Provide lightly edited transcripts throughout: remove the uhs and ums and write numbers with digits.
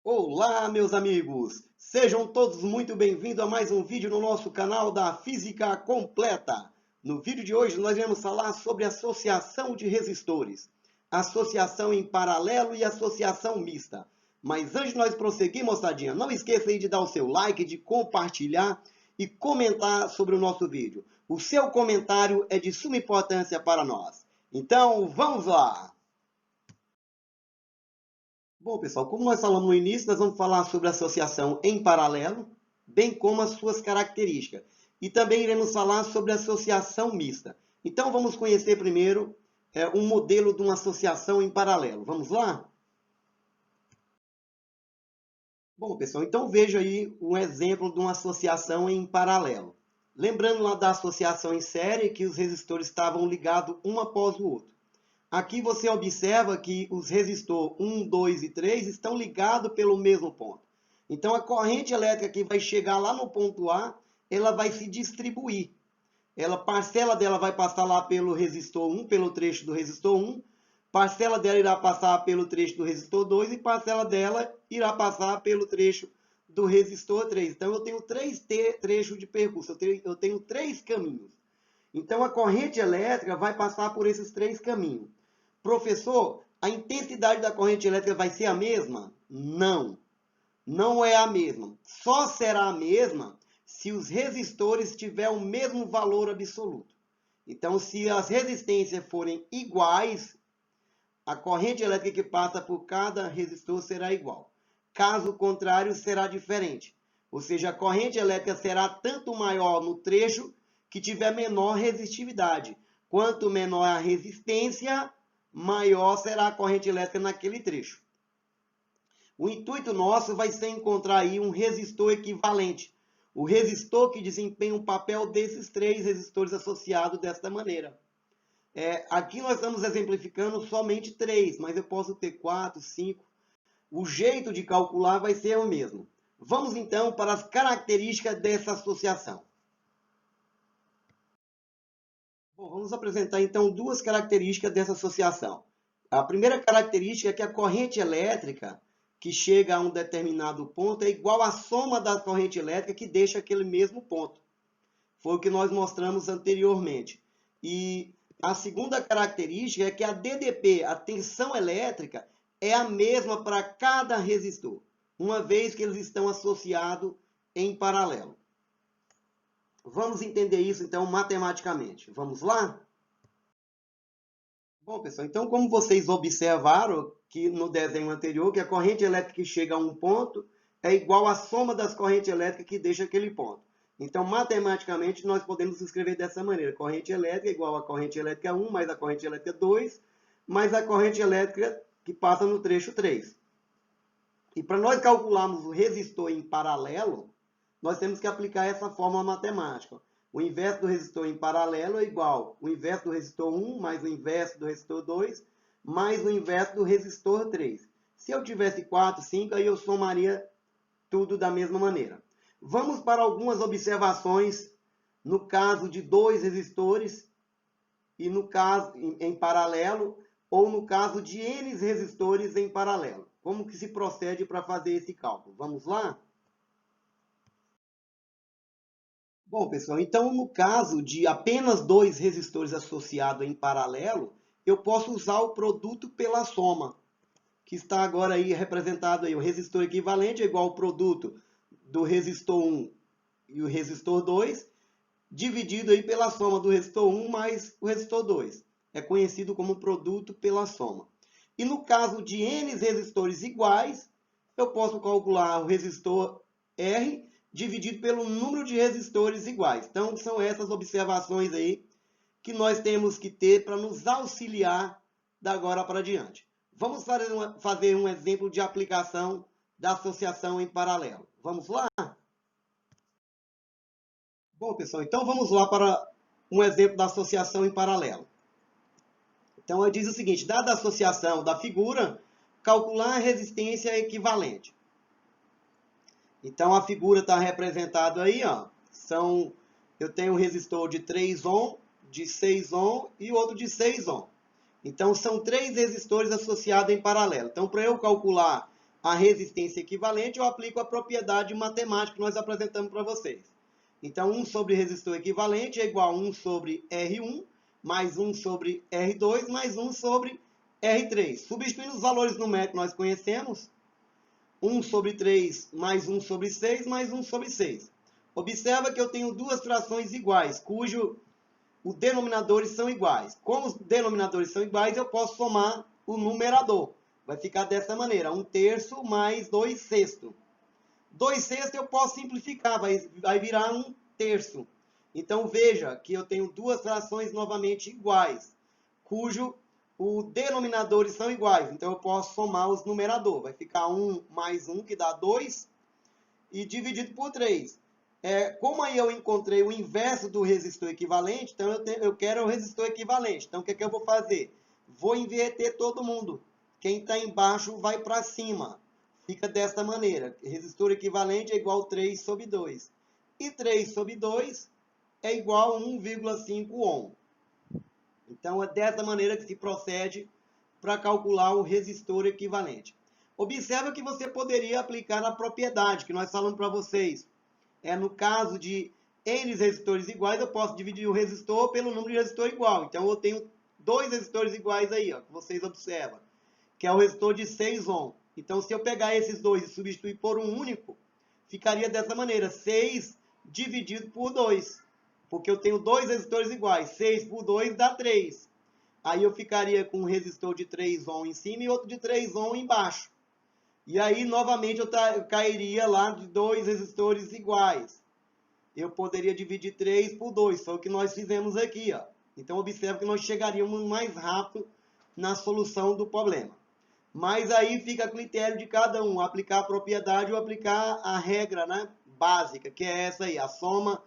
Olá, meus amigos! Sejam todos muito bem-vindos a mais um vídeo no nosso canal da Física Completa. No vídeo de hoje nós vamos falar sobre associação de resistores, associação em paralelo e associação mista. Mas antes de nós prosseguir, moçadinha, não esqueça aí de dar o seu like, de compartilhar e comentar sobre o nosso vídeo. O seu comentário é de suma importância para nós. Então, vamos lá! Bom, pessoal, como nós falamos no início, nós vamos falar sobre associação em paralelo, bem como as suas características. E também iremos falar sobre associação mista. Então, vamos conhecer primeiro um modelo de uma associação em paralelo. Vamos lá? Bom, pessoal, então veja aí um exemplo de uma associação em paralelo. Lembrando lá da associação em série, que os resistores estavam ligados um após o outro. Aqui você observa que os resistores 1, 2 e 3 estão ligados pelo mesmo ponto. Então, a corrente elétrica que vai chegar lá no ponto A, ela vai se distribuir. Parcela dela vai passar lá pelo resistor 1, pelo trecho do resistor 1, parcela dela irá passar pelo trecho do resistor 2 e parcela dela irá passar pelo trecho do resistor 3. Então, eu tenho três trechos de percurso, eu tenho três caminhos. Então, a corrente elétrica vai passar por esses três caminhos. Professor, a intensidade da corrente elétrica vai ser a mesma? Não, não é a mesma. Só será a mesma se os resistores tiverem o mesmo valor absoluto. Então, se as resistências forem iguais, a corrente elétrica que passa por cada resistor será igual. Caso contrário, será diferente. Ou seja, a corrente elétrica será tanto maior no trecho que tiver menor resistividade. Quanto menor a resistência, maior será a corrente elétrica naquele trecho. O intuito nosso vai ser encontrar aí um resistor equivalente. O resistor que desempenha o papel desses três resistores associados desta maneira. Aqui nós estamos exemplificando somente três, mas eu posso ter 4, 5. O jeito de calcular vai ser o mesmo. Vamos então para as características dessa associação. Bom, vamos apresentar então duas características dessa associação. A primeira característica é que a corrente elétrica que chega a um determinado ponto é igual à soma da corrente elétrica que deixa aquele mesmo ponto. Foi o que nós mostramos anteriormente. E a segunda característica é que a DDP, a tensão elétrica, é a mesma para cada resistor, uma vez que eles estão associados em paralelo. Vamos entender isso, então, matematicamente. Vamos lá? Bom, pessoal, então, como vocês observaram que no desenho anterior, que a corrente elétrica que chega a um ponto é igual à soma das correntes elétricas que deixa aquele ponto. Então, matematicamente, nós podemos escrever dessa maneira. Corrente elétrica é igual a corrente elétrica 1 mais a corrente elétrica 2 mais a corrente elétrica que passa no trecho 3. E para nós calcularmos o resistor em paralelo, nós temos que aplicar essa fórmula matemática. O inverso do resistor em paralelo é igual o inverso do resistor 1 mais o inverso do resistor 2 mais o inverso do resistor 3. Se eu tivesse 4, 5, aí eu somaria tudo da mesma maneira. Vamos para algumas observações no caso de dois resistores e no caso em paralelo ou no caso de N resistores em paralelo. Como que se procede para fazer esse cálculo? Vamos lá? Bom, pessoal, então no caso de apenas dois resistores associados em paralelo, eu posso usar o produto pela soma, que está agora aí representado aí. O resistor equivalente é igual ao produto do resistor 1 e o resistor 2, dividido aí pela soma do resistor 1 mais o resistor 2. É conhecido como produto pela soma. E no caso de N resistores iguais, eu posso calcular o resistor R dividido pelo número de resistores iguais. Então, são essas observações aí que nós temos que ter para nos auxiliar da agora para diante. Vamos fazer um exemplo de aplicação da associação em paralelo. Vamos lá? Bom, pessoal, então vamos lá para um exemplo da associação em paralelo. Então, ele diz o seguinte, dada a associação da figura, calcular a resistência equivalente. Então, a figura está representada aí, ó. Eu tenho um resistor de 3 ohm, de 6 ohm e outro de 6 ohm. Então, são três resistores associados em paralelo. Então, para eu calcular a resistência equivalente, eu aplico a propriedade matemática que nós apresentamos para vocês. Então, 1 sobre resistor equivalente é igual a 1 sobre R1, mais 1 sobre R2, mais 1 sobre R3. Substituindo os valores numéricos que nós conhecemos, 1 sobre 3 mais 1 sobre 6 mais 1 sobre 6. Observa que eu tenho duas frações iguais, cujo os denominadores são iguais. Como os denominadores são iguais, eu posso somar o numerador. Vai ficar dessa maneira, 1/3 mais 2/6. 2/6 eu posso simplificar, vai virar 1/3. Então, veja que eu tenho duas frações novamente iguais, cujo os denominadores são iguais. Então, eu posso somar os numeradores. Vai ficar 1 mais 1, que dá 2, e dividido por 3. Como aí eu encontrei o inverso do resistor equivalente, então eu quero o resistor equivalente. Então, o que eu vou fazer? Vou inverter todo mundo. Quem está embaixo vai para cima. Fica desta maneira. Resistor equivalente é igual a 3 sobre 2. E 3 sobre 2 é igual a 1,5 ohm. Então, é dessa maneira que se procede para calcular o resistor equivalente. Observa que você poderia aplicar a propriedade que nós falamos para vocês. No caso de N resistores iguais, eu posso dividir o resistor pelo número de resistor igual. Então, eu tenho dois resistores iguais aí, ó, que vocês observam, que é o resistor de 6 ohm. Então, se eu pegar esses dois e substituir por um único, ficaria dessa maneira, 6 dividido por 2. Porque eu tenho dois resistores iguais, 6 por 2 dá 3. Aí eu ficaria com um resistor de 3 ohm em cima e outro de 3 ohm embaixo. E aí, novamente, eu cairia lá de dois resistores iguais. Eu poderia dividir 3 por 2, foi o que nós fizemos aqui, ó. Então, observe que nós chegaríamos mais rápido na solução do problema. Mas aí fica a critério de cada um, aplicar a propriedade ou aplicar a regra, né, básica, que é essa aí, a soma,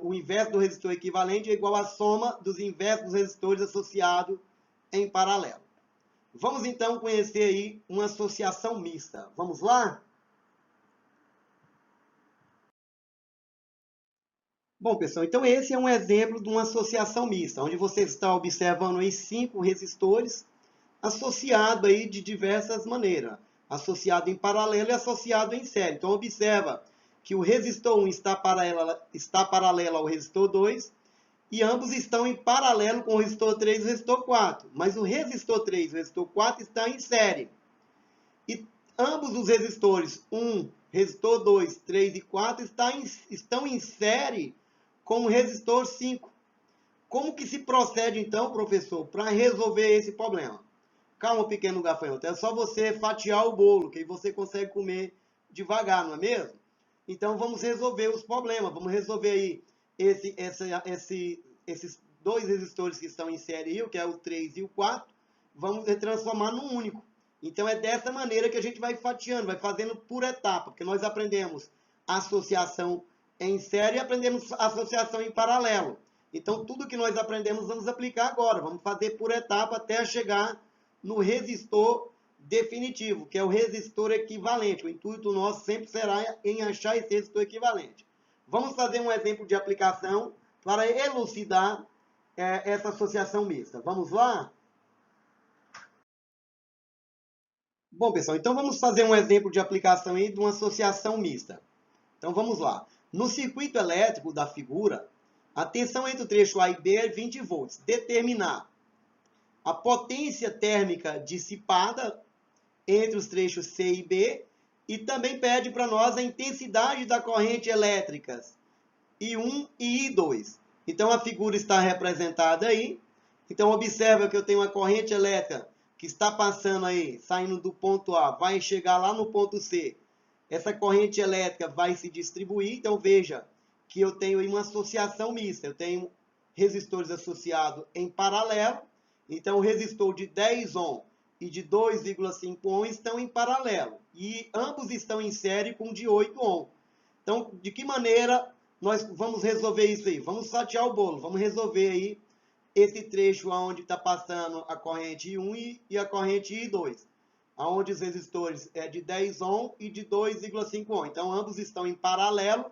o inverso do resistor equivalente é igual à soma dos inversos dos resistores associados em paralelo. Vamos então conhecer aí uma associação mista. Vamos lá? Bom, pessoal, então esse é um exemplo de uma associação mista, onde você está observando aí 5 resistores associados aí de diversas maneiras, associado em paralelo e associado em série. Então, observa que o resistor 1 está paralelo ao resistor 2 e ambos estão em paralelo com o resistor 3 e o resistor 4. Mas o resistor 3 e o resistor 4 estão em série. E ambos os resistores 1, resistor 2, 3 e 4 estão em série com o resistor 5. Como que se procede então, professor, para resolver esse problema? Calma, pequeno gafanhoto, é só você fatiar o bolo, que aí você consegue comer devagar, não é mesmo? Então, vamos resolver os problemas. Vamos resolver aí esses dois resistores que estão em série, que é o 3 e o 4, vamos transformar num único. Então, é dessa maneira que a gente vai fatiando, vai fazendo por etapa, porque nós aprendemos associação em série e aprendemos associação em paralelo. Então, tudo que nós aprendemos, vamos aplicar agora. Vamos fazer por etapa até chegar no resistor definitivo, que é o resistor equivalente. O intuito nosso sempre será em achar esse resistor equivalente. Vamos fazer um exemplo de aplicação para elucidar essa associação mista. Vamos lá? Bom, pessoal, então vamos fazer um exemplo de aplicação aí de uma associação mista. Então vamos lá. No circuito elétrico da figura, a tensão entre o trecho A e B é 20 volts. Determinar a potência térmica dissipada entre os trechos C e B e também pede para nós a intensidade da corrente elétrica I1 e I2. Então a figura está representada aí. Então observa que eu tenho uma corrente elétrica que está passando aí, saindo do ponto A, vai chegar lá no ponto C. Essa corrente elétrica vai se distribuir. Então veja que eu tenho aí uma associação mista. Eu tenho resistores associados em paralelo. Então o resistor de 10 ohm e de 2,5 ohm estão em paralelo. E ambos estão em série com de 8 ohm. Então, de que maneira nós vamos resolver isso aí? Vamos fatiar o bolo. Vamos resolver aí esse trecho onde está passando a corrente I1 e a corrente I2. Onde os resistores é de 10 ohm e de 2,5 ohm. Então, ambos estão em paralelo.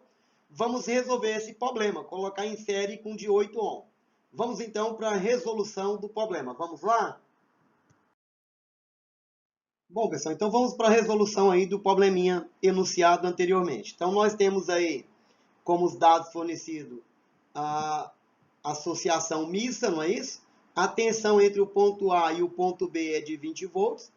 Vamos resolver esse problema. Colocar em série com de 8 ohm. Vamos então para a resolução do problema. Vamos lá? Bom, pessoal, então vamos para a resolução aí do probleminha enunciado anteriormente. Então, nós temos aí como os dados fornecidos a associação mista, não é isso? A tensão entre o ponto A e o ponto B é de 20 volts.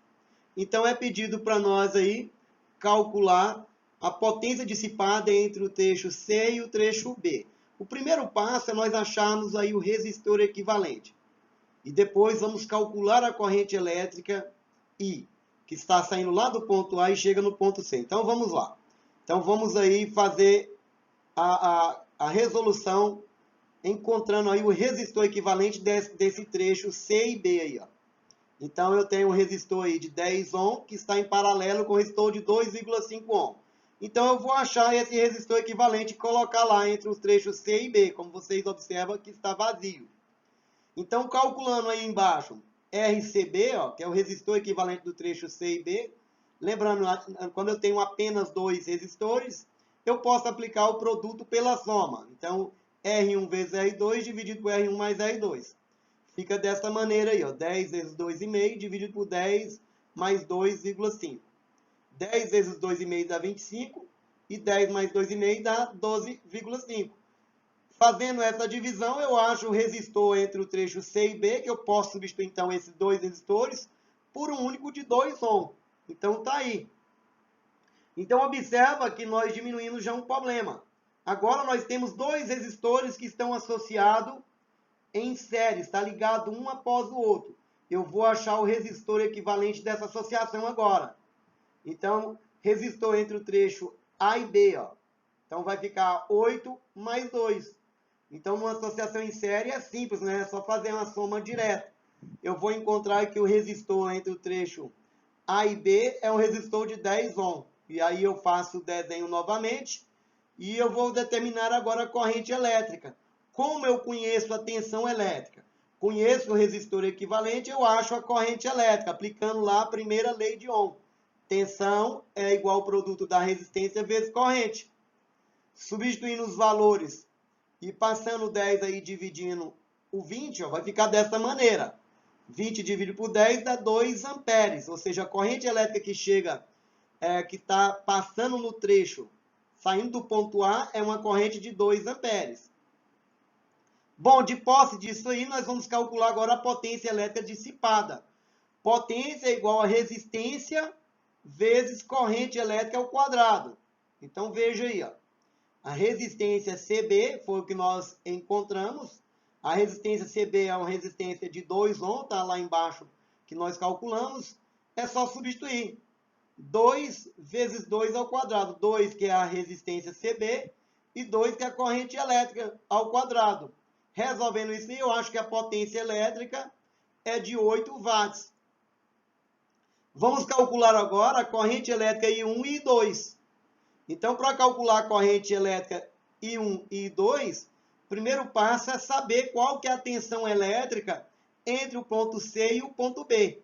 Então, é pedido para nós aí calcular a potência dissipada entre o trecho C e o trecho B. O primeiro passo é nós acharmos aí o resistor equivalente. E depois vamos calcular a corrente elétrica I, que está saindo lá do ponto A e chega no ponto C. Então vamos lá. Então vamos aí fazer a resolução encontrando aí o resistor equivalente desse trecho C e B aí, ó. Então eu tenho um resistor aí de 10 ohm que está em paralelo com o resistor de 2,5 ohm. Então eu vou achar esse resistor equivalente e colocar lá entre os trechos C e B, como vocês observam que está vazio. Então, calculando aí embaixo RCB, ó, que é o resistor equivalente do trecho C e B, lembrando, quando eu tenho apenas dois resistores, eu posso aplicar o produto pela soma. Então, R1 vezes R2 dividido por R1 mais R2. Fica dessa maneira aí, ó, 10 vezes 2,5 dividido por 10 mais 2,5. 10 vezes 2,5 dá 25 e 10 mais 2,5 dá 12,5. Fazendo essa divisão, eu acho o resistor entre o trecho C e B, que eu posso substituir, então, esses dois resistores por um único de 2 ohm. Então, está aí. Então, observa que nós diminuímos já um problema. Agora, nós temos dois resistores que estão associados em série, está ligado um após o outro. Eu vou achar o resistor equivalente dessa associação agora. Então, resistor entre o trecho A e B, ó. Então, vai ficar 8 mais 2. Então, numa associação em série é simples, né? É só fazer uma soma direta. Eu vou encontrar que o resistor entre o trecho A e B é um resistor de 10 ohm. E aí eu faço o desenho novamente e eu vou determinar agora a corrente elétrica. Como eu conheço a tensão elétrica, conheço o resistor equivalente, eu acho a corrente elétrica, aplicando lá a primeira lei de Ohm. Tensão é igual ao produto da resistência vezes corrente. Substituindo os valores e passando 10 aí dividindo o 20, ó, vai ficar dessa maneira. 20 dividido por 10 dá 2 amperes, ou seja, a corrente elétrica que chega, que está passando no trecho, saindo do ponto A, é uma corrente de 2 amperes. Bom, de posse disso aí, nós vamos calcular agora a potência elétrica dissipada. Potência é igual a resistência vezes corrente elétrica ao quadrado. Então, veja aí, ó. A resistência CB foi o que nós encontramos. A resistência CB é uma resistência de 2 ohm, está lá embaixo que nós calculamos. É só substituir. 2 vezes 2 ao quadrado. 2 que é a resistência CB e 2 que é a corrente elétrica ao quadrado. Resolvendo isso, eu acho que a potência elétrica é de 8 watts. Vamos calcular agora a corrente elétrica I1 e I2. Então, para calcular a corrente elétrica I1 e I2, o primeiro passo é saber qual que é a tensão elétrica entre o ponto C e o ponto B.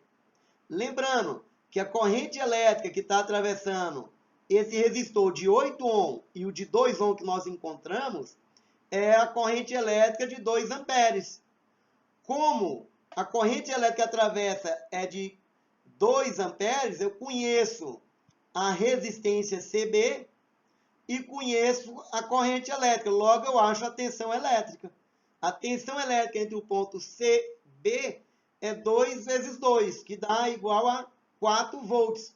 Lembrando que a corrente elétrica que está atravessando esse resistor de 8 ohm e o de 2 ohm que nós encontramos é a corrente elétrica de 2 amperes. Como a corrente elétrica que atravessa é de 2 amperes, eu conheço a resistência CB e conheço a corrente elétrica. Logo, eu acho a tensão elétrica. A tensão elétrica entre o ponto C e B é 2 vezes 2, que dá igual a 4 volts.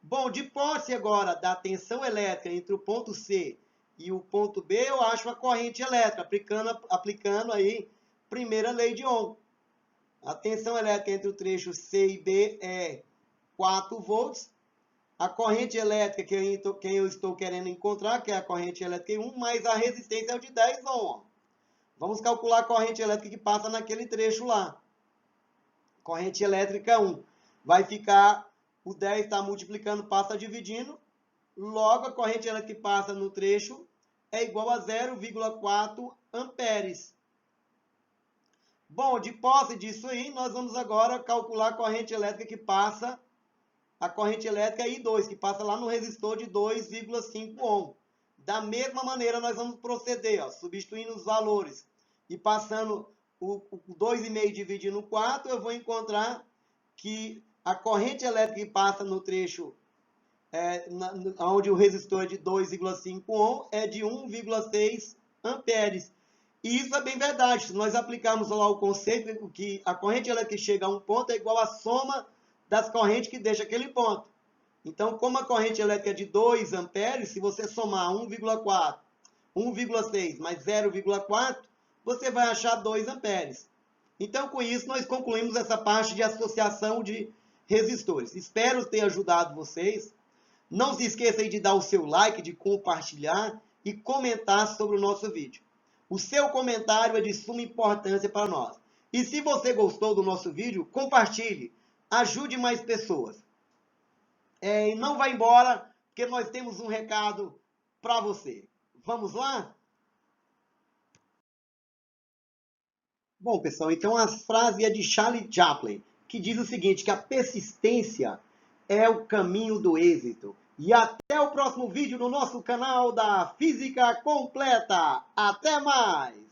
Bom, de posse agora da tensão elétrica entre o ponto C e o ponto B, eu acho a corrente elétrica, aplicando aí primeira lei de Ohm. A tensão elétrica entre o trecho C e B é 4 volts. A corrente elétrica que eu estou querendo encontrar, que é a corrente elétrica 1, mais a resistência é de 10 ohm. Vamos calcular a corrente elétrica que passa naquele trecho lá. Corrente elétrica 1. Vai ficar, o 10 está multiplicando, passa dividindo. Logo, a corrente elétrica que passa no trecho é igual a 0,4 amperes. Bom, de posse disso aí, nós vamos agora calcular a corrente elétrica que passa, a corrente elétrica I2, que passa lá no resistor de 2,5 ohm. Da mesma maneira, nós vamos proceder, ó, substituindo os valores e passando o 2,5 dividido no 4, eu vou encontrar que a corrente elétrica que passa no trecho onde o resistor é de 2,5 ohm é de 1,6 amperes. E isso é bem verdade. Se nós aplicarmos lá o conceito que a corrente elétrica que chega a um ponto é igual à soma das correntes que deixa aquele ponto. Então, como a corrente elétrica é de 2 amperes, se você somar 1,4, 1,6 mais 0,4, você vai achar 2 amperes. Então, com isso, nós concluímos essa parte de associação de resistores. Espero ter ajudado vocês. Não se esqueça aí de dar o seu like, de compartilhar e comentar sobre o nosso vídeo. O seu comentário é de suma importância para nós. E se você gostou do nosso vídeo, compartilhe. Ajude mais pessoas. E não vá embora, porque nós temos um recado para você. Vamos lá? Bom, pessoal, então a frase é de Charlie Chaplin, que diz o seguinte, que a persistência é o caminho do êxito. E até o próximo vídeo no nosso canal da Física Completa. Até mais!